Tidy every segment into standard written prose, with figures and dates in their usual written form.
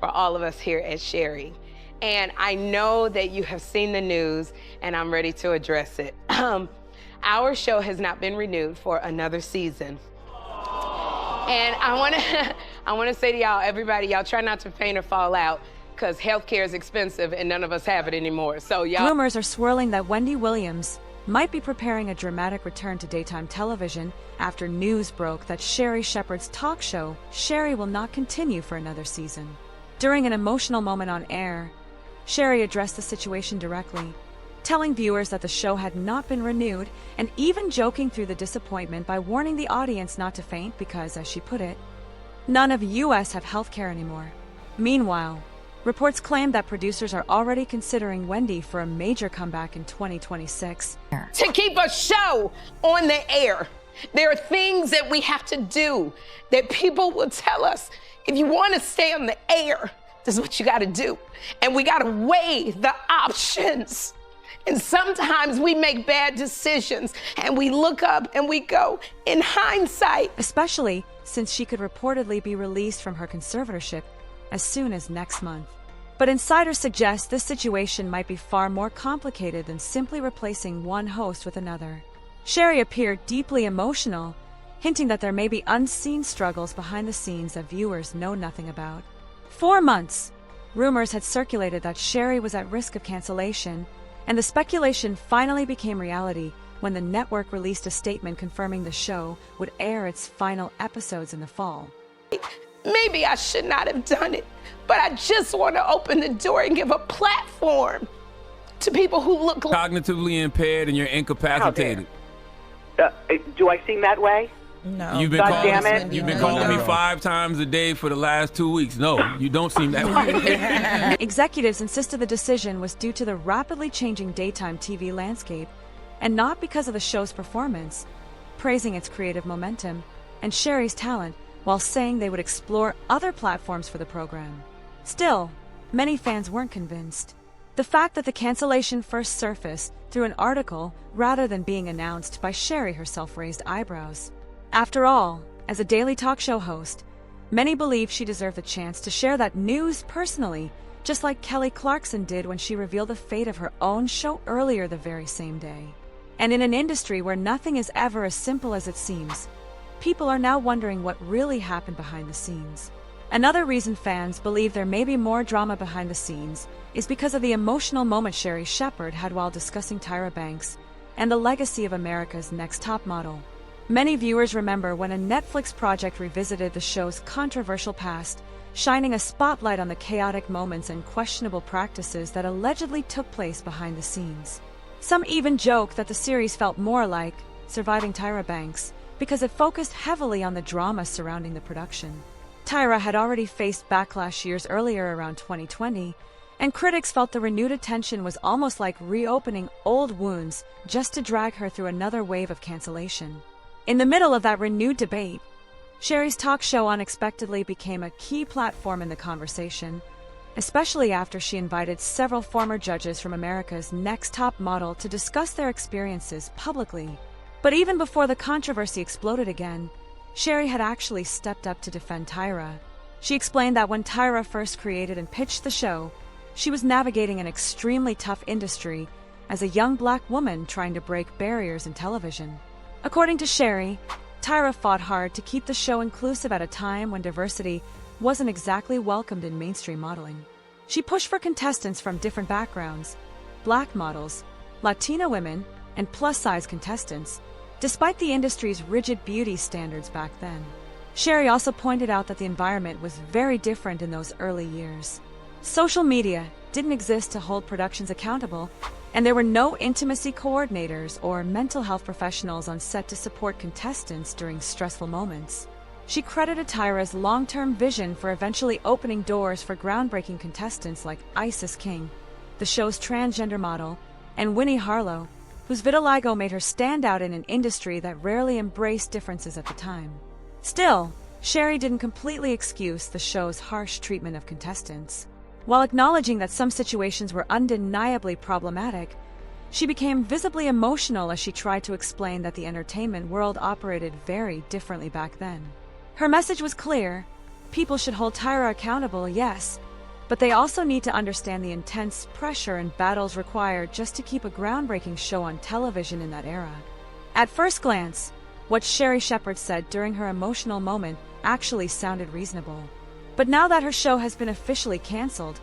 for all of us here at Sherri. And I know that you have seen the news, and I'm ready to address it. Our show has not been renewed for another season. And I wanna say to y'all, everybody, y'all try not to faint or fall out, because healthcare is expensive and none of us have it anymore. So y'all. Rumors are swirling that Wendy Williams might be preparing a dramatic return to daytime television after news broke that Sherri Shepherd's talk show, Sherri, will not continue for another season. During an emotional moment on air, Sherri addressed the situation directly, telling viewers that the show had not been renewed and even joking through the disappointment by warning the audience not to faint because, as she put it, none of US have healthcare anymore. Meanwhile, reports claim that producers are already considering Wendy for a major comeback in 2026. To keep a show on the air, there are things that we have to do that people will tell us, if you want to stay on the air, this is what you got to do. And we got to weigh the options. And sometimes we make bad decisions and we look up and we go, in hindsight. Especially since she could reportedly be released from her conservatorship as soon as next month. But insiders suggest this situation might be far more complicated than simply replacing one host with another. Sherri appeared deeply emotional, hinting that there may be unseen struggles behind the scenes that viewers know nothing about. For months, rumors had circulated that Sherri was at risk of cancellation, and the speculation finally became reality when the network released a statement confirming the show would air its final episodes in the fall. Maybe I should not have done it, but I just want to open the door and give a platform to people who look cognitively impaired and you're incapacitated. Do I seem that way? No. You've been calling me 5 times a day for the last 2 weeks. No, you don't seem that way. Executives insisted the decision was due to the rapidly changing daytime TV landscape and not because of the show's performance, praising its creative momentum and Sherri's talent, while saying they would explore other platforms for the program. Still, many fans weren't convinced. The fact that the cancellation first surfaced through an article rather than being announced by Sherri herself raised eyebrows. After all, as a daily talk show host, many believe she deserved the chance to share that news personally, just like Kelly Clarkson did when she revealed the fate of her own show earlier the very same day. And in an industry where nothing is ever as simple as it seems, people are now wondering what really happened behind the scenes. Another reason fans believe there may be more drama behind the scenes is because of the emotional moment Sherri Shepherd had while discussing Tyra Banks and the legacy of America's Next Top Model. Many viewers remember when a Netflix project revisited the show's controversial past, shining a spotlight on the chaotic moments and questionable practices that allegedly took place behind the scenes. Some even joke that the series felt more like Surviving Tyra Banks because it focused heavily on the drama surrounding the production. Tyra had already faced backlash years earlier around 2020, and critics felt the renewed attention was almost like reopening old wounds just to drag her through another wave of cancellation. In the middle of that renewed debate, Sherri's talk show unexpectedly became a key platform in the conversation, especially after she invited several former judges from America's Next Top Model to discuss their experiences publicly. But even before the controversy exploded again, Sherri had actually stepped up to defend Tyra. She explained that when Tyra first created and pitched the show, she was navigating an extremely tough industry as a young black woman trying to break barriers in television. According to Sherri, Tyra fought hard to keep the show inclusive at a time when diversity wasn't exactly welcomed in mainstream modeling. She pushed for contestants from different backgrounds, black models, Latina women, and plus-size contestants, despite the industry's rigid beauty standards back then. Sherri also pointed out that the environment was very different in those early years. Social media didn't exist to hold productions accountable, and there were no intimacy coordinators or mental health professionals on set to support contestants during stressful moments. She credited Tyra's long-term vision for eventually opening doors for groundbreaking contestants like Isis King, the show's transgender model, and Winnie Harlow, whose vitiligo made her stand out in an industry that rarely embraced differences at the time. Still, Sherri didn't completely excuse the show's harsh treatment of contestants. While acknowledging that some situations were undeniably problematic, she became visibly emotional as she tried to explain that the entertainment world operated very differently back then. Her message was clear: people should hold Tyra accountable, yes, but they also need to understand the intense pressure and battles required just to keep a groundbreaking show on television in that era. At first glance, what Sherri Shepherd said during her emotional moment actually sounded reasonable. But now that her show has been officially canceled,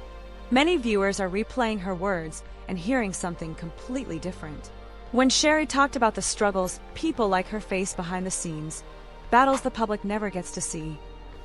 many viewers are replaying her words and hearing something completely different. When Sherri talked about the struggles people like her face behind the scenes, battles the public never gets to see,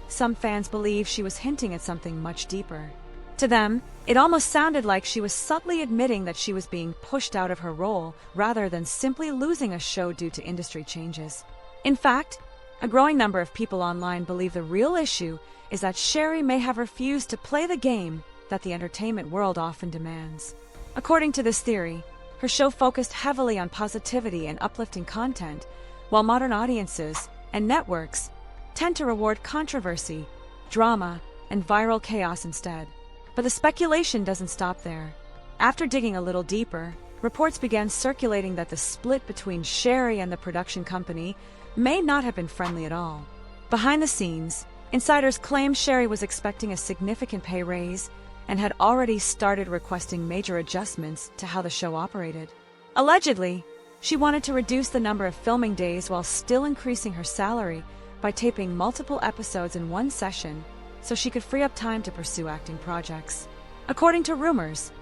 some fans believe she was hinting at something much deeper. To them, it almost sounded like she was subtly admitting that she was being pushed out of her role rather than simply losing a show due to industry changes. In fact, a growing number of people online believe the real issue is that Sherri may have refused to play the game that the entertainment world often demands. According to this theory, her show focused heavily on positivity and uplifting content, while modern audiences and networks tend to reward controversy, drama, and viral chaos instead. But the speculation doesn't stop there. After digging a little deeper, reports began circulating that the split between Sherri and the production company may not have been friendly at all. Behind the scenes, insiders claim Sherri was expecting a significant pay raise and had already started requesting major adjustments to how the show operated. Allegedly, she wanted to reduce the number of filming days while still increasing her salary by taping multiple episodes in one session so she could free up time to pursue acting projects. According to rumors,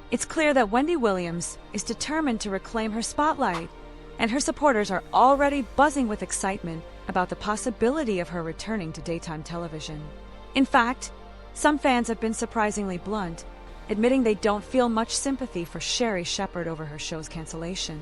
it's clear that Wendy Williams is determined to reclaim her spotlight, and her supporters are already buzzing with excitement about the possibility of her returning to daytime television. In fact, some fans have been surprisingly blunt, admitting they don't feel much sympathy for Sherri Shepherd over her show's cancellation.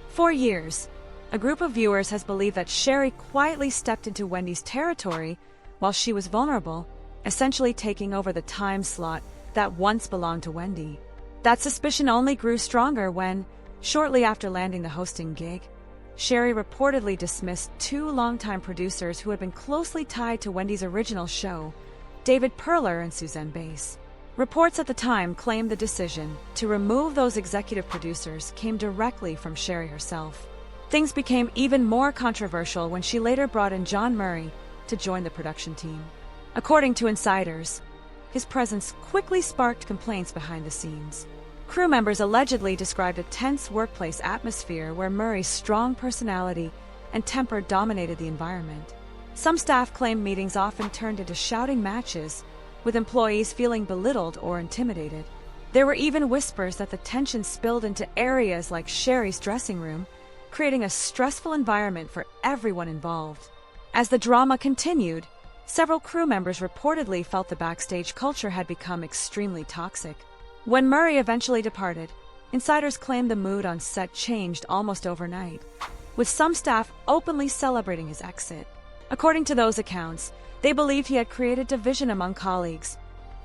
For years, a group of viewers has believed that Sherri quietly stepped into Wendy's territory while she was vulnerable, essentially taking over the time slot that once belonged to Wendy. That suspicion only grew stronger when, shortly after landing the hosting gig, Sherri reportedly dismissed two longtime producers who had been closely tied to Wendy's original show, David Perler and Suzanne Bass. Reports at the time claimed the decision to remove those executive producers came directly from Sherri herself. Things became even more controversial when she later brought in John Murray to join the production team. According to insiders, his presence quickly sparked complaints behind the scenes. Crew members allegedly described a tense workplace atmosphere where Murray's strong personality and temper dominated the environment. Some staff claimed meetings often turned into shouting matches, with employees feeling belittled or intimidated. There were even whispers that the tension spilled into areas like Sherri's dressing room, creating a stressful environment for everyone involved. As the drama continued, several crew members reportedly felt the backstage culture had become extremely toxic. When Murray eventually departed, insiders claimed the mood on set changed almost overnight, with some staff openly celebrating his exit. According to those accounts, they believed he had created division among colleagues,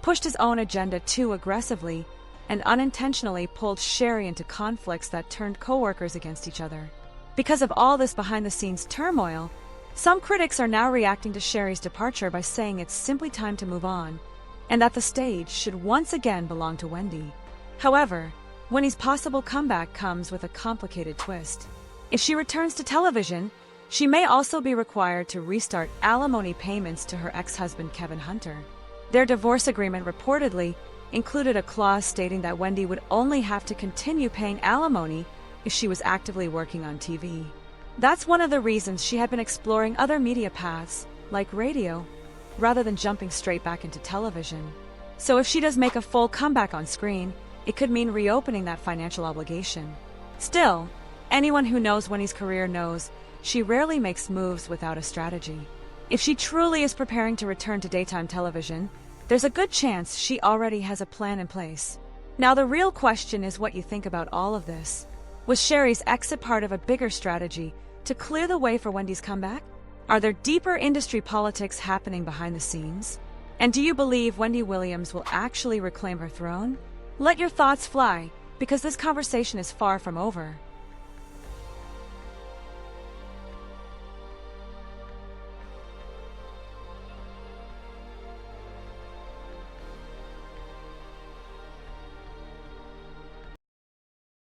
pushed his own agenda too aggressively, and unintentionally pulled Sherri into conflicts that turned coworkers against each other. Because of all this behind-the-scenes turmoil, some critics are now reacting to Sherri's departure by saying it's simply time to move on, and that the stage should once again belong to Wendy. However, Wendy's possible comeback comes with a complicated twist. If she returns to television, she may also be required to restart alimony payments to her ex-husband Kevin Hunter. Their divorce agreement reportedly included a clause stating that Wendy would only have to continue paying alimony if she was actively working on TV. That's one of the reasons she had been exploring other media paths, like radio, rather than jumping straight back into television. So if she does make a full comeback on screen, it could mean reopening that financial obligation. Still, anyone who knows Wendy's career knows she rarely makes moves without a strategy. If she truly is preparing to return to daytime television, there's a good chance she already has a plan in place. Now the real question is what you think about all of this. Was Sherri's exit part of a bigger strategy to clear the way for Wendy's comeback? Are there deeper industry politics happening behind the scenes? And do you believe Wendy Williams will actually reclaim her throne? Let your thoughts fly, because this conversation is far from over.